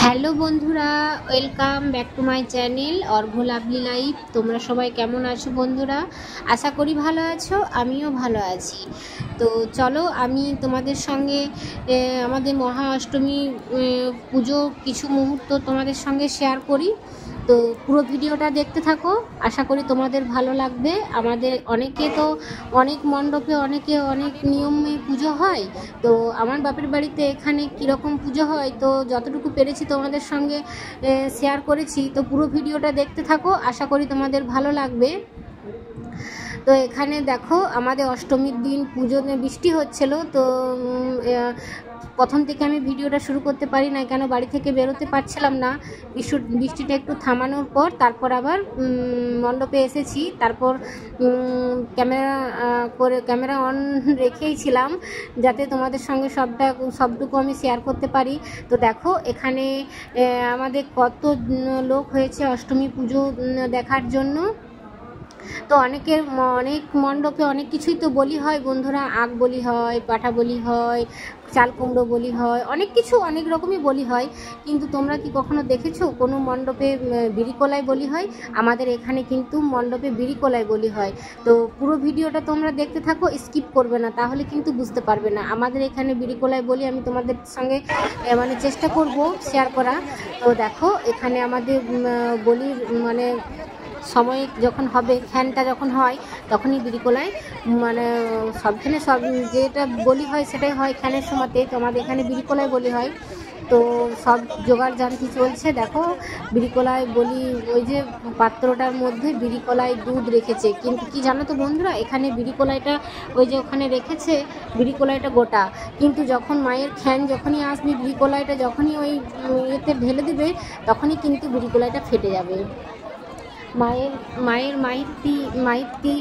Hello বন্ধুরা, welcome back to my channel Arghya lovely life. তোমরা সবাই কেমন আছো বন্ধুরা? আশা করি ভালো আছো, আমিও ভালো আছি। তো চলো আমি তোমাদের সঙ্গে আমাদের মহা অষ্টমী পুজো কিছু মুহূর্ত তোমাদের সঙ্গে শেয়ার করি। তো পুরো ভিডিওটা দেখতে থাকো, আশা করি তোমাদের ভালো লাগবে। আমাদের অনেকে তো অনেক মণ্ডপে অনেক নিয়মে পুজো হয়। তো আমার বাপের বাড়িতে এখানে কীরকম পুজো হয় তো যতটুকু পেরেছি তোমাদের সঙ্গে শেয়ার করেছি। তো পুরো ভিডিওটা দেখতে থাকো, আশা করি তোমাদের ভালো লাগবে। তো এখানে দেখো আমাদের অষ্টমীর দিন পুজো বৃষ্টি হচ্ছিল। তো প্রথম থেকে আমি ভিডিওটা শুরু করতে পারি না, কেন বাড়ি থেকে বেরোতে পারছিলাম না। বৃষ্টিটা একটু থামানোর পর তারপর আবার মণ্ডপে এসেছি। তারপর ক্যামেরা অন রেখেই ছিলাম যাতে তোমাদের সঙ্গে সবটুকু আমি শেয়ার করতে পারি। তো দেখো এখানে আমাদের কত লোক হয়েছে অষ্টমী পুজো দেখার জন্য। তো অনেক মণ্ডপে অনেক কিছুই তো বলি হয় বন্ধুরা, আগ বলি হয়, পাঠা বলি হয়, চাল কুমড়ো বলি হয়, অনেক কিছু অনেক রকমই বলি হয়। কিন্তু তোমরা কি কখনো দেখেছো কোনো মণ্ডপে বিড়ি কলাই বলি হয়? আমাদের এখানে কিন্তু মণ্ডপে বিড়ি কলাই বলি হয়। তো পুরো ভিডিওটা তোমরা দেখতে থাকো, স্কিপ করবে না, তাহলে কিন্তু বুঝতে পারবে না। আমাদের এখানে বিড়ি কলাই বলি আমি তোমাদের সঙ্গে চেষ্টা করব শেয়ার করা। তো দেখো এখানে আমাদের বলির সময় যখন হবে, খ্যানটা যখন হয় তখনই বিড়িকলায় সবখানে সব যেটা বলি হয় সেটাই হয় খ্যানের সময়তে। তো আমাদের এখানে বিড়িকলায় বলি হয়। তো সব জোগাড় জানতি চলছে। দেখো বিড়িকলায় বলি, ওই যে পাত্রটার মধ্যে বিড়িকলায় দুধ রেখেছে। কিন্তু কি জানো তো বন্ধুরা, এখানে বিড়িকলাইটা ওই যে ওখানে রেখেছে বিড়িকলাইটা গোটা, কিন্তু যখন মায়ের খ্যান যখনই আসবে বিড়িকলাইটা যখনই ওই ইয়েতে ঢেলে দেবে তখনই কিন্তু বিড়িকলাইটা ফেটে যাবে। মায়ের মাহিত্তি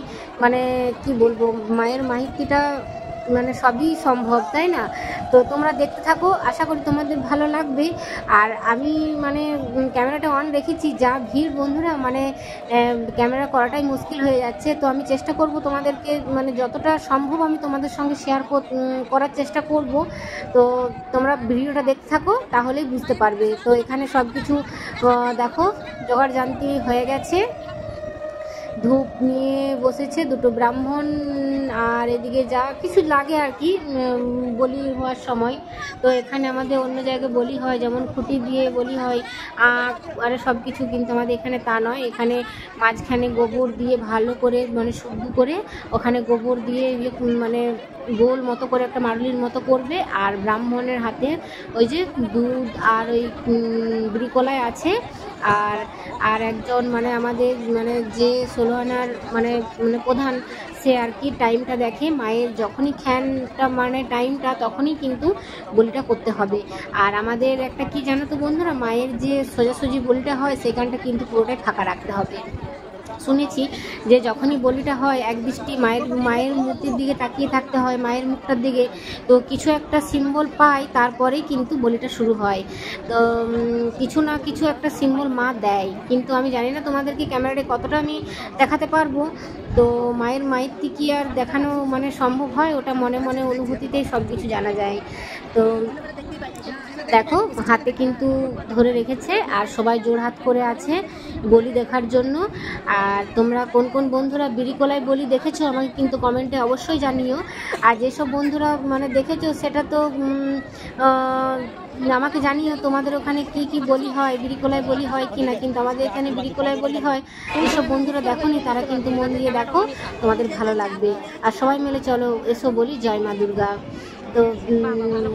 কি বলবো, মায়ের মাহিত্তিটা সবই সম্ভব, তাই না? তো তোমরা দেখতে থাকো, আশা করি তোমাদের ভালো লাগবে। আর আমি ক্যামেরাটা অন রেখেছি, যা ভিড় বন্ধুরা, ক্যামেরা করাটাই মুশকিল হয়ে যাচ্ছে। তো আমি চেষ্টা করব তোমাদেরকে যতটা সম্ভব আমি তোমাদের সঙ্গে শেয়ার করার চেষ্টা করব। তো তোমরা ভিডিওটা দেখতে থাকো, তাহলেই বুঝতে পারবে। তো এখানে সব কিছু দেখো জোগাড় জানতি হয়ে গেছে। ধূপ নিয়ে বসেছে দুটো ব্রাহ্মণ, আর এদিকে যা কিছু লাগে আর কি বলি হওয়ার সময়। তো এখানে আমাদের অন্য জায়গায় বলি হয়, যেমন খুঁটি দিয়ে বলি হয়, আর সব কিছু, কিন্তু আমাদের এখানে তা নয়। এখানে মাঝখানে গোবর দিয়ে ভালো করে শুদ্ধ করে ওখানে গোবর দিয়ে গোল মতো করে একটা মারুলির মতো করবে। আর ব্রাহ্মণের হাতে ওই যে দুধ আর ওই বিড়িকলাই আছে। আর একজন আমাদের যে 16 আনার প্রধান, সে আর কি টাইমটা দেখে। মায়ের যখনই খ্যানটা টাইমটা তখনই কিন্তু বলিটা করতে হবে। আর আমাদের একটা কি জানো তো বন্ধুরা, মায়ের যে সোজাসুজি বলিটা হয় সেখানটা কিন্তু পুরোটাই ফাঁকা রাখতে হবে। শুনেছি যে যখনই বলিটা হয় এক দৃষ্টি মায়ের মূর্তির দিকে তাকিয়ে থাকতে হয়, মায়ের মুখটার দিকে। তো কিছু একটা সিম্বল পাই, তারপরেই কিন্তু বলিটা শুরু হয়। তো কিছু না কিছু একটা সিম্বল মা দেয়, কিন্তু আমি জানি না তোমাদেরকে ক্যামেরাতে কতটা আমি দেখাতে পারবো। তো মায়ের মাইতি কি আর দেখানো সম্ভব হয়? ওটা মনে মনে অনুভূতিতেই সব কিছু জানা যায়। তো দেখো হাতে কিন্তু ধরে রেখেছে, আর সবাই জোড়হাত করে আছে বলি দেখার জন্য। আর তোমরা কোন কোন বন্ধুরা বিড়িকলায় বলি দেখেছো আমাকে কিন্তু কমেন্টে অবশ্যই জানিও। আর যেসব বন্ধুরা দেখেছো সেটা তো আমাকে জানিও তোমাদের ওখানে কি কি বলি হয়, বিড়িকলায় বলি হয় কি না। কিন্তু আমাদের এখানে বিড়িকলায় বলি হয়। যেসব বন্ধুরা দেখোনি তারা কিন্তু মন দিয়ে দেখো, তোমাদের ভালো লাগবে। আর সবাই মিলে চলো এসো বলি জয় মা দুর্গা। তো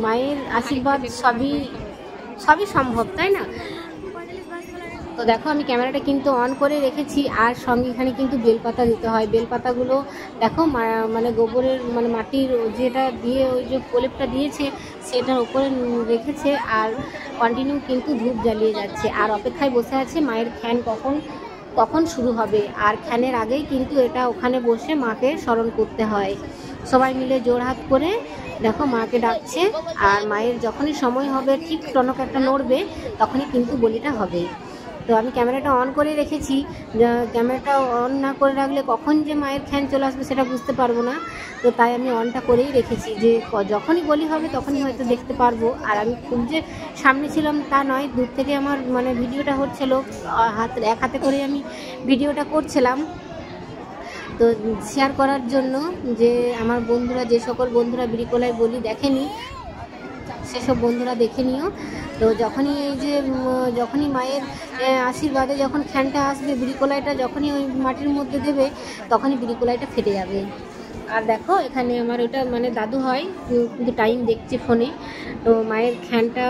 মায়ের আশীর্বাদ সবই সম্ভব, তাই না? তো দেখো আমি ক্যামেরাটা কিন্তু অন করে রেখেছি, আর সঙ্গে এখানে কিন্তু বেলপাতা দিতে হয়। বেলপাতাগুলো দেখো গোবরের মাটির যেটা দিয়ে ওই যে প্রলেপটা দিয়েছে সেটার উপরে রেখেছে, আর কন্টিনিউ কিন্তু ধূপ জ্বালিয়ে যাচ্ছে, আর অপেক্ষায় বসে আছে মায়ের খ্যান কখন শুরু হবে। আর খ্যানের আগেই কিন্তু এটা ওখানে বসে মাকে স্মরণ করতে হয়। সবাই মিলে জোড়হাত করে দেখো মাকে ডাকছে। আর মায়ের যখনই সময় হবে, ঠিক টনক একটা নড়বে, তখনই কিন্তু বলিটা হবে। তো আমি ক্যামেরাটা অন করে রেখেছি, ক্যামেরাটা অন না করে রাখলে কখন যে মায়ের খ্যান চলে আসবে সেটা বুঝতে পারবো না। তো তাই আমি অনটা করেই রেখেছি, যে যখনই বলি হবে তখনই হয়তো দেখতে পারবো। আর আমি খুব যে সামনে ছিলাম তা নয়, দূর থেকে আমার মানে ভিডিওটা হচ্ছিল, এক হাতে করে আমি ভিডিওটা করছিলাম। তো শেয়ার করার জন্য, যে আমার বন্ধুরা, যে সকল বন্ধুরা বিড়িকোলায় বলি দেখেনি সেসব বন্ধুরা দেখে নিও। তো যখনই মায়ের আশীর্বাদে যখন খ্যানটা আসবে, বিড়িকোলাইটা যখনই ওই মাটির মধ্যে দেবে তখনই বিড়িকোলাইটা ফেটে যাবে। আর দেখো এখানে আমার ওটা মানে দাদু হয়, কিন্তু টাইম দেখছে ফোনে। তো মায়ের খ্যানটা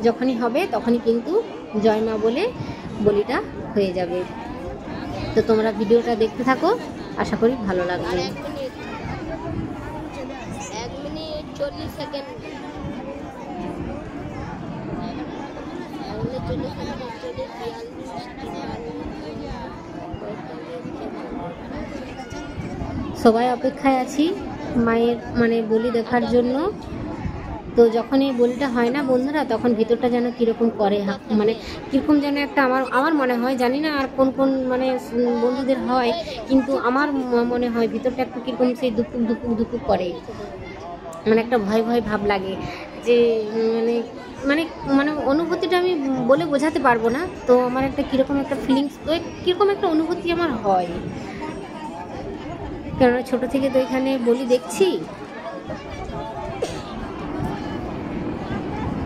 যখনই হবে তখনই কিন্তু জয় মা বলে বলিটা হয়ে যাবে। তো তোমরা ভিডিওটা দেখতে থাকো, আশা করি ভালো লাগবে। 1 মিনিট 40 সেকেন্ড। সবাই অপেক্ষায় আছি মায়ের মানে বলি দেখার জন্য। তো যখন এই বলিটা হয় না বন্ধুরা, তখন ভিতরটা যেন কীরকম করে, মানে কীরকম যেন একটা আমার মনে হয়, জানি না আর কোন কোন মানে বন্ধুদের হয়, কিন্তু আমার মনে হয় ভিতরটা একটু কীরকম সেই দুপুক দুপুক দুপুক করে, মানে একটা ভয় ভয় ভাব লাগে, যে মানে মানে মানে অনুভূতিটা আমি বলে বোঝাতে পারবো না। তো আমার একটা কীরকম একটা ফিলিংস, কীরকম একটা অনুভূতি আমার হয়, কেননা ছোটো থেকে তো এখানে বলি দেখছি।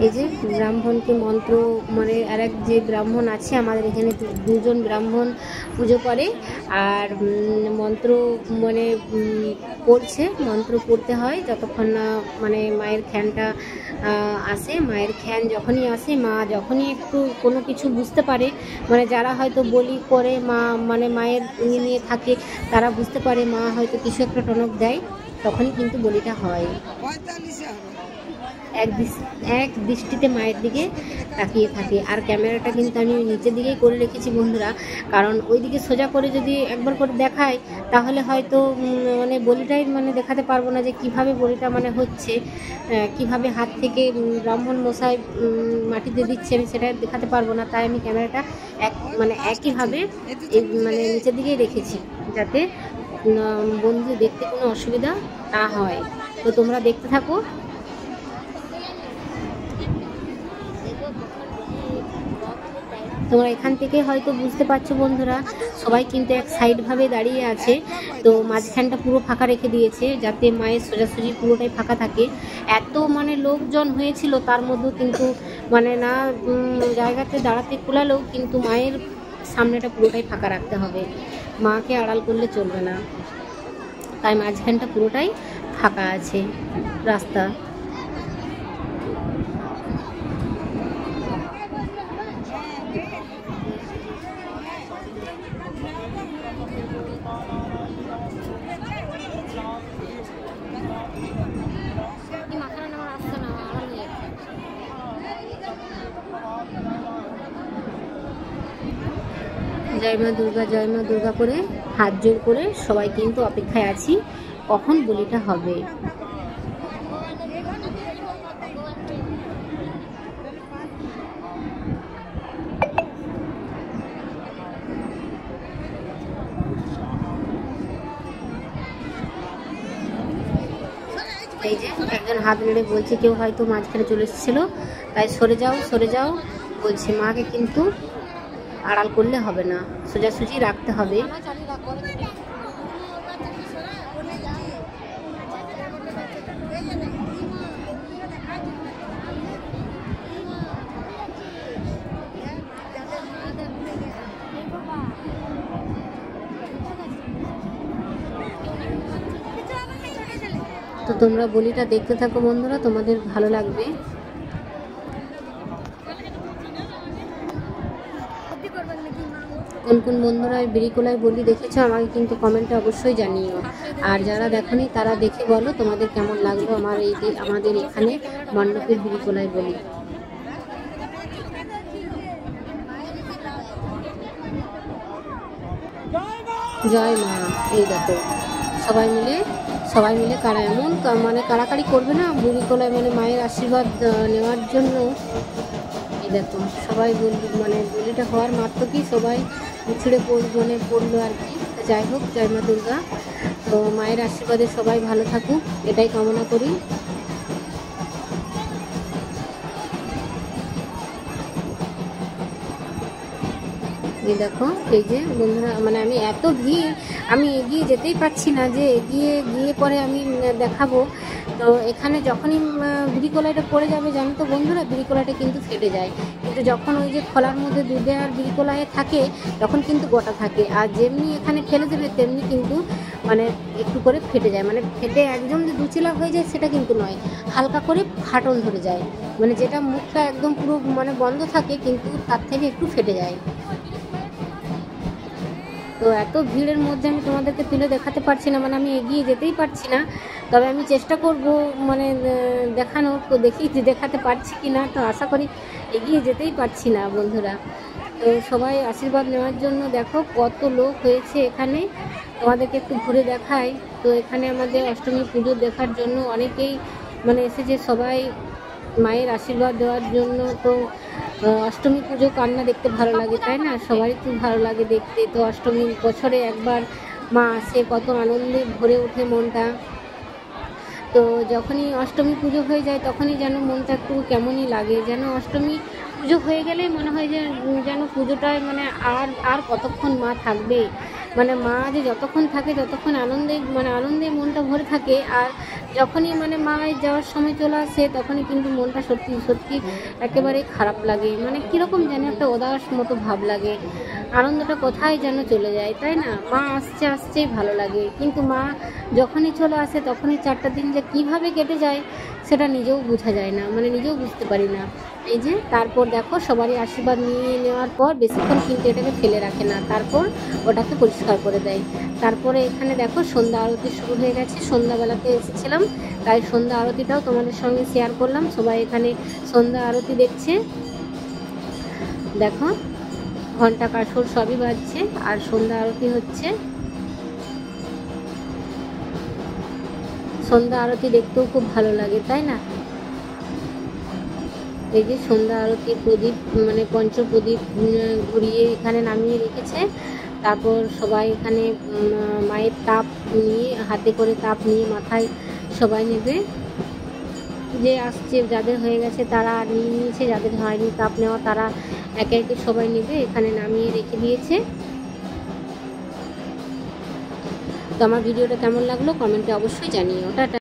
এই যে ব্রাহ্মণকে মন্ত্র, মানে আর এক যে ব্রাহ্মণ আছে আমাদের এখানে, দুজন ব্রাহ্মণ পুজো করে, আর মন্ত্র মানে পড়ছে, মন্ত্র পড়তে হয় যতক্ষণ না মানে মায়ের খ্যানটা আসে। মায়ের খ্যান যখনই আসে, মা যখনই একটু কোনো কিছু বুঝতে পারে, মানে যারা হয়তো বলি করে মা মানে মায়ের নিয়ে থাকে, তারা বুঝতে পারে মা হয়তো কিছু একটা টনক দেয়, তখনই কিন্তু বলিটা হয়। এক দৃষ্টিতে মায়ের দিকে তাকিয়ে থাকে। আর ক্যামেরাটা কিন্তু আমি নিচের দিকেই করে রেখেছি বন্ধুরা, কারণ ওই দিকে সোজা করে যদি একবার করে দেখায় তাহলে হয়তো মানে বলিটাই মানে দেখাতে পারবো না, যে কিভাবে বলিটা মানে হচ্ছে, কিভাবে হাত থেকে ব্রাহ্মণ মশাই মাটিতে দিচ্ছে, আমি সেটা দেখাতে পারবো না। তাই আমি ক্যামেরাটা একইভাবে মানে নিচের দিকেই রেখেছি, যাতে বন্ধু দেখতে কোনো অসুবিধা না হয়। তো তোমরা দেখতে থাকো। তোমরা এখান থেকে হয়তো বুঝতে পারছো বন্ধুরা, সবাই কিন্তু এক সাইডভাবে দাঁড়িয়ে আছে, তো মাঝখানটা পুরো ফাঁকা রেখে দিয়েছে, যাতে মায়ের সোজাসুজি পুরোটাই ফাঁকা থাকে। এত মানে লোকজন হয়েছিল, তার মধ্যেও কিন্তু মানে না জায়গাতে দাঁড়াতে কুলালেও কিন্তু মায়ের সামনেটা পুরোটাই ফাঁকা রাখতে হবে, মাকে আড়াল করলে চলবে না। তাই মাঝখানটা পুরোটাই ফাঁকা আছে রাস্তা। জয় মা দুর্গা, জয় মা দুর্গা করে হাত জোর করে সবাই কিন্তু অপেক্ষায় আছি কখন বলিটা হবে। এই যে একজন হাত নেড়ে বলছে, কেউ হয়তো মাঝখানে চলে এসেছিলো, তাই সরে যাও সরে যাও বলছে। মাকে কিন্তু আড়াল করলে হবে না, সোজাসুজি রাখতে হবে। তো তোমরা বলিটা দেখতে থাকো বন্ধুরা, তোমাদের ভালো লাগবে। কোন কোন বন্ধুরা বিড়িকোলায় বলি দেখেছো আমাকে কিন্তু কমেন্টে অবশ্যই জানিও। আর যারা দেখোনি তারা দেখে বলো তোমাদের কেমন লাগলো আমাদের এখানে মণ্ডপের বিড়িকোলায় বলি। জয় মা। এই দেখো সবাই মিলে কারা এমন মানে কাড়াকাড়ি করবে না বিড়িকোলায়, মানে মায়ের আশীর্বাদ নেওয়ার জন্য। দেখো সবাই বলিটা হওয়ার মাত্র কি সবাই ছিঁড়ে পড়লো আর কি। যাই হোক, জয় মা দুর্গা। তো মায়ের আশীর্বাদে সবাই ভালো থাকুক, এটাই কামনা করি। দেখো এই যে বন্ধুরা, আমি এত ভিড়, আমি এগিয়ে যেতেই পারছি না, যে এগিয়ে গিয়ে পরে আমি দেখাবো। তো এখানে যখনই বিড়িকলাইটা পড়ে যাবে, জানো তো বন্ধুরা, বিড়িকলাইটা কিন্তু ফেটে যায়। কিন্তু যখন ওই যে খোলার মধ্যে দুধে আর বিড়িকলাইয়ে থাকে, তখন কিন্তু গোটা থাকে। আর যেমনি এখানে ফেলে দেবে তেমনি কিন্তু একটু করে ফেটে যায়। ফেটে একদম যে দুচিলা হয়ে যায় সেটা কিন্তু নয়, হালকা করে ফাটল ধরে যায়। যেটা মুখটা একদম পুরো বন্ধ থাকে, কিন্তু তার থেকে একটু ফেটে যায়। তো এত ভিড়ের মধ্যে আমি তোমাদেরকে তুলে দেখাতে পারছি না, আমি এগিয়ে যেতেই পারছি না। তবে আমি চেষ্টা করব দেখাতে পারছি কি না। তো আশা করি এগিয়ে যেতেই পারছি না বন্ধুরা। তো সবাই আশীর্বাদ নেওয়ার জন্য দেখো কত লোক হয়েছে এখানে, তোমাদেরকে একটু ঘুরে দেখাই। তো এখানে আমাদের অষ্টমী পুজো দেখার জন্য অনেকেই এসেছে, সবাই মায়ের আশীর্বাদ দেওয়ার জন্য। তো অষ্টমী পুজো কান্না দেখতে ভালো লাগে, তাই না? সবারই খুব ভালো লাগে দেখতে। তো অষ্টমী বছরে একবার মা আসে, কত আনন্দে ভরে ওঠে মনটা। তো যখনই অষ্টমী পুজো হয়ে যায় তখনই যেন মনটা একটু কেমনই লাগে, যেন অষ্টমী পুজো হয়ে গেলে মনে হয় যে যেন পুজোটায় আর কতক্ষণ মা থাকবে। মা যে যতক্ষণ থাকে ততক্ষণ আনন্দে মনটা ভরে থাকে। আর যখনই মা যাওয়ার সময় চলে আসে, তখনই কিন্তু মনটা সত্যি সত্যি একেবারে খারাপ লাগে। কীরকম যেন একটা উদাস মতো ভাব লাগে, আনন্দটা কোথায় যেন চলে যায়, তাই না? মা আসছেই ভালো লাগে, কিন্তু মা যখনই চলে আসে তখনই 4টা দিন যে কীভাবে কেটে যায় সেটা নিজেও বোঝা যায় না, নিজেও বুঝতে পারি না। এই যে তারপর দেখো সবারই আশীর্বাদ নিয়ে নেওয়ার পর বেশিক্ষণ কিন্তু এটাকে ফেলে রাখে না, তারপর ওটাকে পরিষ্কার করে দেয়। তারপরে এখানে দেখো সন্ধ্যা আরতি শুরু হয়ে গেছে। সন্ধ্যাবেলাতে এসেছিলাম, তাই সন্ধ্যা আরতিটাও তোমাদের সঙ্গে শেয়ার করলাম। সবাই এখানে সন্ধ্যা আরতি দেখছে। দেখো ঘন্টা কাসর সবই বাজছে আর সন্ধ্যা আরতি হচ্ছে। সন্ধ্যা আরতি দেখতেও খুব ভালো লাগে, তাই না? এই যে সন্ধ্যা আরতি প্রদীপ পঞ্চপ্রদীপ ঘুরিয়ে এখানে নামিয়ে রেখেছে। তারপর সবাই এখানে মায়ের তাপ নিয়ে, হাতে করে তাপ নিয়ে মাথায় সবাই নেবে। যে আসছে, যাদের হয়ে গেছে তারা নিয়ে নিয়েছে, যাদের হয়নি তাপ নেওয়া তারা একে একে সবাই নেবে। এখানে নামিয়ে রেখে দিয়েছে। তো আমার ভিডিওটা কেমন লাগলো কমেন্টে অবশ্যই জানিও। টাটা।